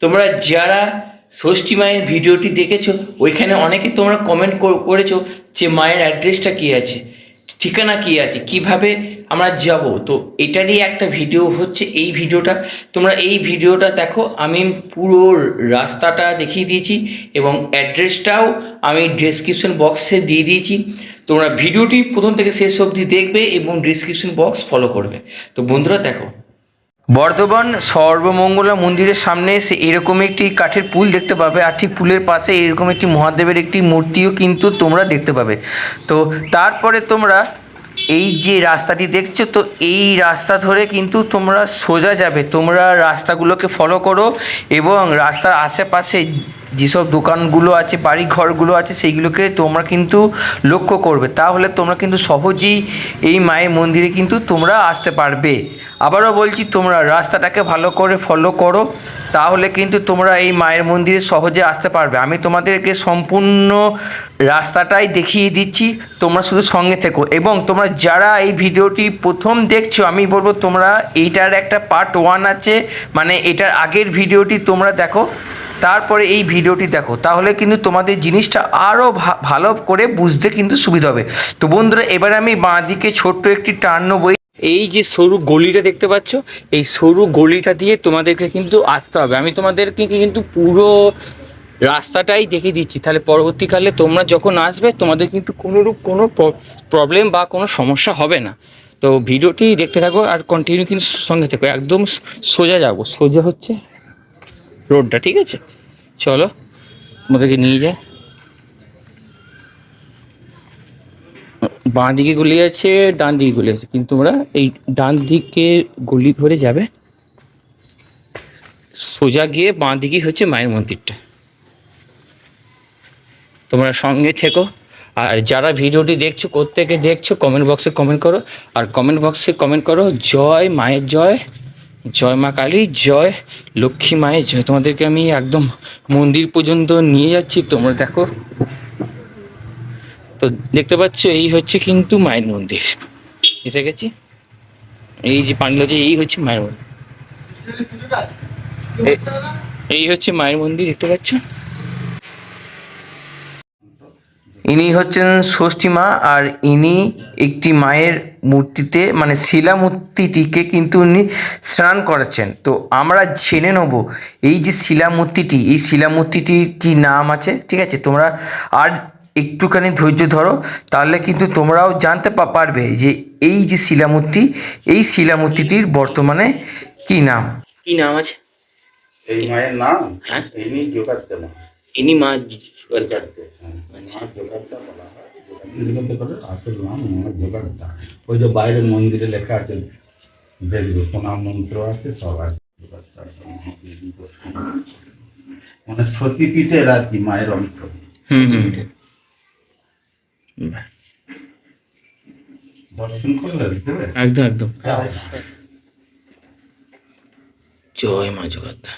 তোমরা যারা ষষ্ঠী মায়ের ভিডিওটি দেখেছো, ওইখানে অনেকে তোমরা কমেন্ট করেছো যে মায়ের অ্যাড্রেসটা কী আছে, ঠিকানা কী আছে, কিভাবে আমরা যাব। তো এটারই একটা ভিডিও হচ্ছে এই ভিডিওটা। তোমরা এই ভিডিওটা দেখো, আমি পুরো রাস্তাটা দেখিয়ে দিয়েছি এবং অ্যাড্রেসটাও আমি ডেসক্রিপশন বক্সে দিয়ে দিয়েছি। তোমরা ভিডিওটি প্রথম থেকে শেষ অবধি দেখবে এবং ডেসক্রিপশন বক্স ফলো করবে। তো বন্ধুরা দেখো, বর্ধমান সর্বমঙ্গলা মন্দিরের সামনে এসে এরকম একটি কাঠের পুল দেখতে পাবে, আর ঠিক পুলের পাশে এরকম একটি মহাদেবের একটি মূর্তিও কিন্তু তোমরা দেখতে পাবে। তো তারপরে তোমরা এই যে রাস্তাটি দেখছো, তো এই রাস্তা ধরে কিন্তু তোমরা সোজা যাবে। তোমরা রাস্তাগুলোকে ফলো করো এবং রাস্তার আশেপাশে যেসব দোকানগুলো আছে, বাড়ি ঘরগুলো আছে, সেইগুলোকে তোমরা কিন্তু লক্ষ্য করবে। তাহলে তোমরা কিন্তু সহজেই এই মায়ের মন্দিরে কিন্তু তোমরা আসতে পারবে। আবারও বলছি, তোমরা রাস্তাটাকে ভালো করে ফলো করো, তাহলে কিন্তু তোমরা এই মায়ের মন্দিরে সহজে আসতে পারবে। আমি তোমাদেরকে সম্পূর্ণ রাস্তাটাই দেখিয়ে দিচ্ছি, তোমরা শুধু সঙ্গে থেকো। এবং তোমরা যারা এই ভিডিওটি প্রথম দেখছো, আমি বলবো তোমরা এইটার একটা পার্ট 1 আছে, মানে এটার আগের ভিডিওটি তোমরা দেখো, তারপরে এই ভিডিওটি দেখো, তাহলে কিন্তু তোমাদের জিনিসটা আরও ভালো করে বুঝতে কিন্তু সুবিধা হবে। তো বন্ধুরা, এবার আমি বাঁ দিকে ছোট্ট একটি টার্ন নেবো। এই যে সরু গলিটা দেখতে পাচ্ছ, এই সরু গলিটা দিয়ে তোমাদেরকে কিন্তু আসতে হবে। আমি তোমাদেরকে কিন্তু পুরো রাস্তাটাই দেখিয়ে দিচ্ছি, তাহলে পরবর্তীকালে তোমরা যখন আসবে তোমাদের কিন্তু কোনোরূপ কোনো প্রবলেম বা কোনো সমস্যা হবে না। তো ভিডিওটি দেখতে থাকো আর কন্টিনিউ কিন্তু সঙ্গে থেকো। একদম সোজা যাবো, সোজা হচ্ছে রোডটা, ঠিক আছে? চলো তোমাদেরকে নিয়ে যায়। বাঁ দিকে গলি আছে, ডান দিকে গলি আছে, কিন্তু তোমরা এই ডান দিকে গলি ধরে যাবে, সোজা গিয়ে বাঁ দিকে হচ্ছে মায়ের মন্দিরটা। তোমরা সঙ্গে থেকো। আর যারা ভিডিওটি দেখছো, কোত্থেকে দেখছো, কমেন্ট বক্সে কমেন্ট করো। আর কমেন্ট বক্সে কমেন্ট করো জয় মায়ের জয়, জয় মা কালী, জয় লক্ষ্মী মায়ের জয়। তোমাদেরকে আমি একদম মন্দির পর্যন্ত নিয়ে যাচ্ছি, তোমরা দেখো। তো দেখতে পাচ্ছ, এই হচ্ছে কিন্তু মায়ের মন্দির, এসে গেছি। এই যে পান্ডা, যে এই হচ্ছে মায়ের মন্দির, এই হচ্ছে মায়ের মন্দির, দেখতে পাচ্ছ। ইনি হচ্ছেন ষষ্ঠী মা, আর ইনি একটি মায়ের মূর্তিতে, মানে শিলা মূর্তিটিকে কিন্তু উনি স্নান করাচ্ছেন। তো আমরা জেনে নেব এই যে শিলা মূর্তিটি, এই শিলা মূর্তিটির কী নাম আছে, ঠিক আছে? তোমরা আর একটুখানি ধৈর্য ধরো, তাহলে কিন্তু তোমরাও জানতে পারবে যে এই যে শিলামূর্তি, এই শিলামূর্তিটির বর্তমানে কী নাম, কী নাম আছে। এই মায়ের নাম, হ্যাঁ, ইনি যোগাত্তা মা, ইনি মা যোগাত্তা, মা যোগাত্তা বলা হয়। যোগাত্তা বলে আসল নাম মা যোগাত্তা। ওই যে বাইরের মন্দিরে লেখা আছে, দেখবে প্রণাম মন্ত্র আছে, সব আছে যোগাত্তা। মানে সতীপীঠের আর কি মায়ের অংশ। দর্শন করলে দেবে একদম একদম। জয় মা যোগাত্তা।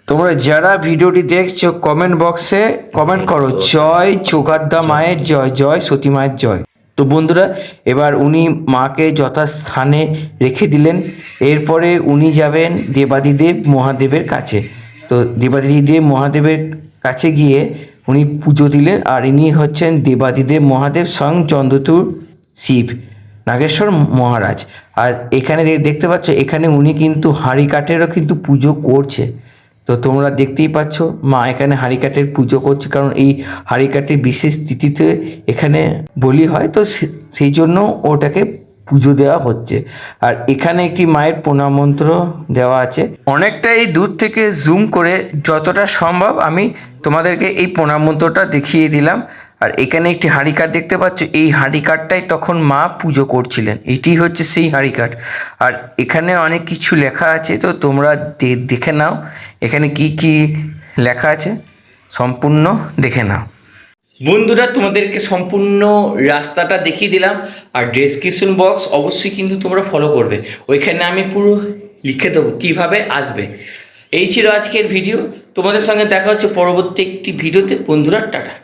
তোমরা যারা ভিডিওটি দেখছো, কমেন্ট বক্সে কমেন্ট করো জয় যোগাদ্দা মায়ের জয়, জয় সতী মায়ের জয়। তো বন্ধুরা, এবার উনি মাকে যথাস্থানে রেখে দিলেন। এরপরে উনি যাবেন দেবাদিদেব মহাদেবের কাছে। তো দেবাদিদেব মহাদেবের কাছে গিয়ে উনি পুজো দিলেন। আর ইনি হচ্ছেন দেবাদিদেব মহাদেব স্বয়ং চন্দ্রচূড় শিব নাগেশ্বর মহারাজ। আর এখানে দেখতে পাচ্ছ, এখানে উনি কিন্তু হাঁড়ি কাঠেরও কিন্তু পুজো করছে। তো তোমরা দেখতেই পাচ্ছ, মা এখানে হাঁড়ি কাঠের পুজো করছে, কারণ এই হাঁড়ি কাঠের বিশেষ তিথিতে এখানে বলি হয়, তো সেই জন্য ওটাকে পুজো দেওয়া হচ্ছে। আর এখানে একটি মায়ের প্রণাম মন্ত্র দেওয়া আছে। অনেকটাই দূর থেকে জুম করে যতটা সম্ভব আমি তোমাদেরকে এই প্রণাম মন্ত্রটা দেখিয়ে দিলাম। আর এখানে একটি হাঁড়ি কাঠ দেখতে পাচ্ছ, এই হাঁড়ি কাঠটাই তখন মা পুজো করছিলেন। এটি হচ্ছে সেই হাঁড়ি কাঠ। আর এখানে অনেক কিছু লেখা আছে, তো তোমরা দেখে নাও এখানে কি কি লেখা আছে, সম্পূর্ণ দেখে নাও। বন্ধুরা, তোমাদেরকে সম্পূর্ণ রাস্তাটা দেখিয়ে দিলাম। আর ডেসক্রিপশন বক্স অবশ্যই কিন্তু তোমরা ফলো করবে, ওইখানে আমি পুরো লিখে দেবো কীভাবে আসবে। এই ছিল আজকের ভিডিও। তোমাদের সঙ্গে দেখা হচ্ছে পরবর্তী একটি ভিডিওতে। বন্ধুরা, টাটা।